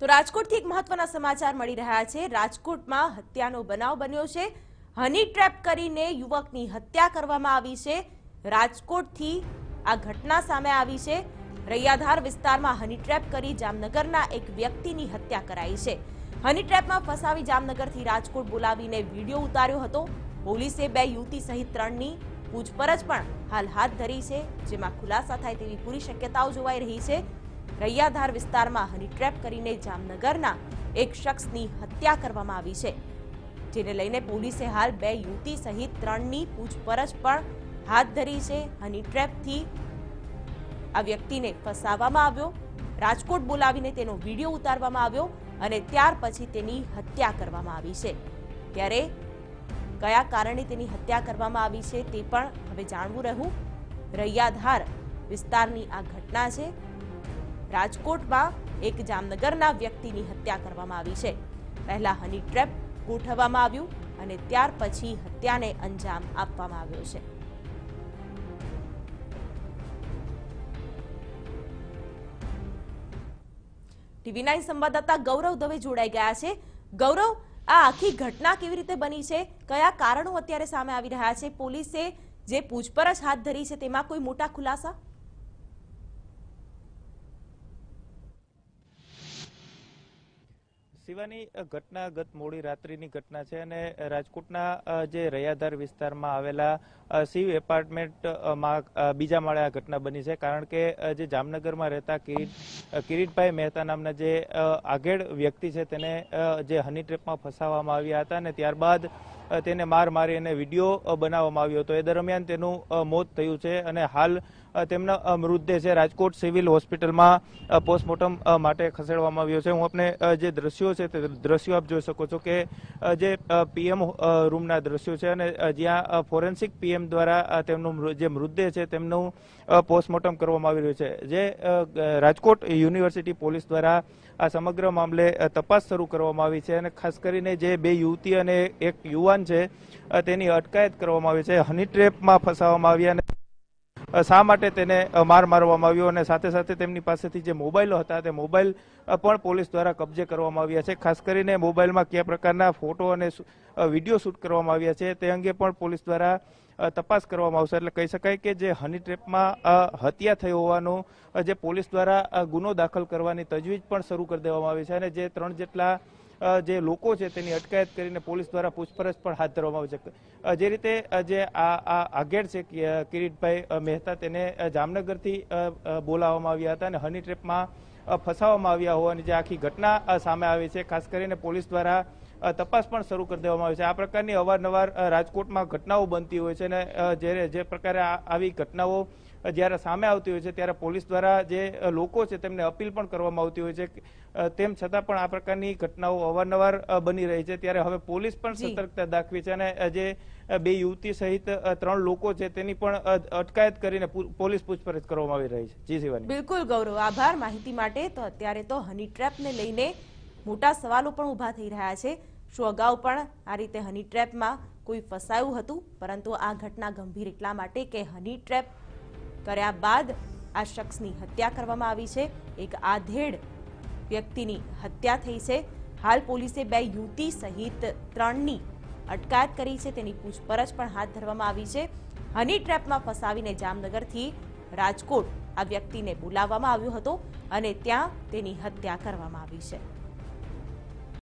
તો રાજકોટથી એક મહત્વના સમાચાર મળી રહ્યા છે। રાજકોટમાં હત્યાનો બનાવ બન્યો છે। હની ટ્રેપ કરીને યુવકની હત્યા કરવામાં આવી છે। રાજકોટથી આ ઘટના સામે આવી છે। રૈયાધાર વિસ્તારમાં હની ટ્રેપ કરી જામનગરના એક વ્યક્તિની હત્યા કરાઈ છે। હની ટ્રેપમાં ફસાવી જામનગરથી રાજકોટ બોલાવીને વિડીયો ઉતાર્યો હતો। પોલીસે બે યુવતી સહિત ત્રણની પૂછપરછ પણ હાલ હાથ ધરી છે, જેમાં ખુલાસા થાય તેવી પૂરી શક્યતાઓ જોવાઈ રહી છે। રૈયાધાર વિસ્તારમાં હની ટ્રેપ કરીને જામનગરના એક શખ્સની હત્યા કરવામાં આવી છે, જેને લઈને પોલીસે હાલ બે યુવતી સહિત ત્રણની પૂછપરછ પણ હાથ ધરી છે। હની ટ્રેપથી આ વ્યક્તિને ફસાવવામાં આવ્યો, રાજકોટ બોલાવીને તેનો વિડીયો ઉતારવામાં આવ્યો અને ત્યાર પછી તેની હત્યા કરવામાં આવી છે। ત્યારે કયા કારણે તેની હત્યા કરવામાં આવી છે તે પણ હવે જાણવું રહ્યું। રૈયાધાર વિસ્તારની આ ઘટના છે। રાજકોટમાં એક જામનગરના વ્યક્તિની હત્યા કરવામાં આવી છે। પહેલા હની ટ્રેપ ગોઠવવામાં આવ્યું અને ત્યાર પછી હત્યાને અંજામ આપવામાં આવ્યો છે। ટીવી9 સંવાદદાતા ગૌરવ દવે જોડાઈ ગયા છે। ગૌરવ, આ આખી ઘટના કેવી રીતે બની છે, કયા કારણો અત્યારે સામે આવી રહ્યા છે, પોલીસે જે પૂછપરછ હાથ ધરી છે તેમાં કોઈ મોટા ખુલાસા? શિવાની, ઘટના ગત મોડી રાત્રિની ઘટના છે અને રાજકોટના જે રૈયાધાર વિસ્તારમાં આવેલા શિવ એપાર્ટમેન્ટમાં બીજા માળે આ ઘટના બની છે। કારણ કે જે જામનગરમાં રહેતા કિરીટભાઈ મહેતા નામના જે આગેડ વ્યક્તિ છે તેને જે હની ટ્રેપમાં ફસાવવામાં આવ્યા હતા અને ત્યારબાદ તેને માર મારી અને વિડીયો બનાવવામાં આવ્યો હતો। એ દરમિયાન તેનું મોત થયું છે અને હાલ તેમના મૃતદેહ છે રાજકોટ સિવિલ હોસ્પિટલમાં પોસ્ટમોર્ટમ માટે ખસેડવામાં આવ્યો છે। હું આપને જે દ્રશ્યો છે તે દ્રશ્યો આપ જોઈ શકો છો કે જે પીએમ રૂમના દ્રશ્યો છે અને જ્યાં ફોરેન્સિક પીએમ દ્વારા તેમનું જે મૃતદેહ છે તેમનું પોસ્ટમોર્ટમ કરવામાં આવી રહ્યું છે। જે રાજકોટ યુનિવર્સિટી પોલીસ દ્વારા આ સમગ્ર મામલે તપાસ શરૂ કરવામાં આવી છે અને ખાસ કરીને જે બે યુવતી અને એક યુવાન છે તેની અટકાયત કરવામાં આવી છે। હની ટ્રેપમાં ફસાવવામાં આવ્યા અને શા માટે તેને માર મારવામાં આવ્યો અને સાથે સાથે તેમની પાસેથી જે મોબાઈલો હતા તે મોબાઈલ પણ પોલીસ દ્વારા કબજે કરવામાં આવ્યા છે। ખાસ કરીને મોબાઈલમાં કયા પ્રકારના ફોટો અને વિડીયો શૂટ કરવામાં આવ્યા છે તે અંગે પણ પોલીસ દ્વારા તપાસ કરવામાં આવશે। એટલે કહી શકાય કે જે હની ટ્રેપમાં હત્યા થઈ હોવાનો જે પોલીસ દ્વારા ગુનો દાખલ કરવાની તજવીજ પણ શરૂ કરી દેવામાં આવી છે અને જે 3 જેટલા જે લોકો છે તેની અટકાયત કરીને પોલીસ દ્વારા પૂછપરછ પણ હાથ ધરવામાં આવી છે। જે રીતે જે આ આગેડ છે કિરીટભાઈ મહેતા તેને જામનગરથી બોલાવવામાં આવ્યા હતા અને હની ટ્રેપમાં ફસાવવામાં આવ્યા હોવાની જે આખી ઘટના સામે આવી છે, ખાસ કરીને પોલીસ દ્વારા તપાસ પણ શરૂ કરી દેવામાં આવી છે। આ પ્રકારની અવારનવાર રાજકોટમાં ઘટનાઓ બનતી હોય છે અને જે પ્રકારે આવી ઘટનાઓ જ્યારે સામે આવતી હોય છે ત્યારે પોલીસ દ્વારા જે લોકો છે તેમને અપીલ પણ કરવામાં આવતી હોય છે, તેમ છતાં પણ આ પ્રકારની ઘટનાઓ અવારનવાર બની રહી છે। ત્યારે હવે પોલીસ પણ સતર્કતા દાખવી છે અને જે બે યુવતી સહિત 3 લોકો છે તેની પણ અટકાયત કરીને પોલીસ પૂછપરછ કરવામાં આવી રહી છે। જી શિવાની। બિલકુલ ગૌરવ, આભાર માહિતી માટે। તો અત્યારે તો હની ટ્રેપને લઈને મોટા સવાલો પણ ઉભા થઈ રહ્યા છે। શું અગાઉ પણ આ રીતે હની ટ્રેપમાં કોઈ ફસાયું હતું? પરંતુ આ ઘટના ગંભીર એટલા માટે કે હની ટ્રેપ કર્યા બાદ આ શખ્સની હત્યા કરવામાં આવી છે। એક આધેડ વ્યક્તિની હત્યા થઈ છે। હાલ પોલીસે બે યુવતી સહિત 3ની અટકાયત કરી છે, તેની પૂછપરછ પણ હાથ ધરવામાં આવી છે। હની ટ્રેપમાં ફસાવીને જામનગરથી રાજકોટ આ વ્યક્તિને બોલાવવામાં આવ્યો હતો અને ત્યાં તેની હત્યા કરવામાં આવી છે।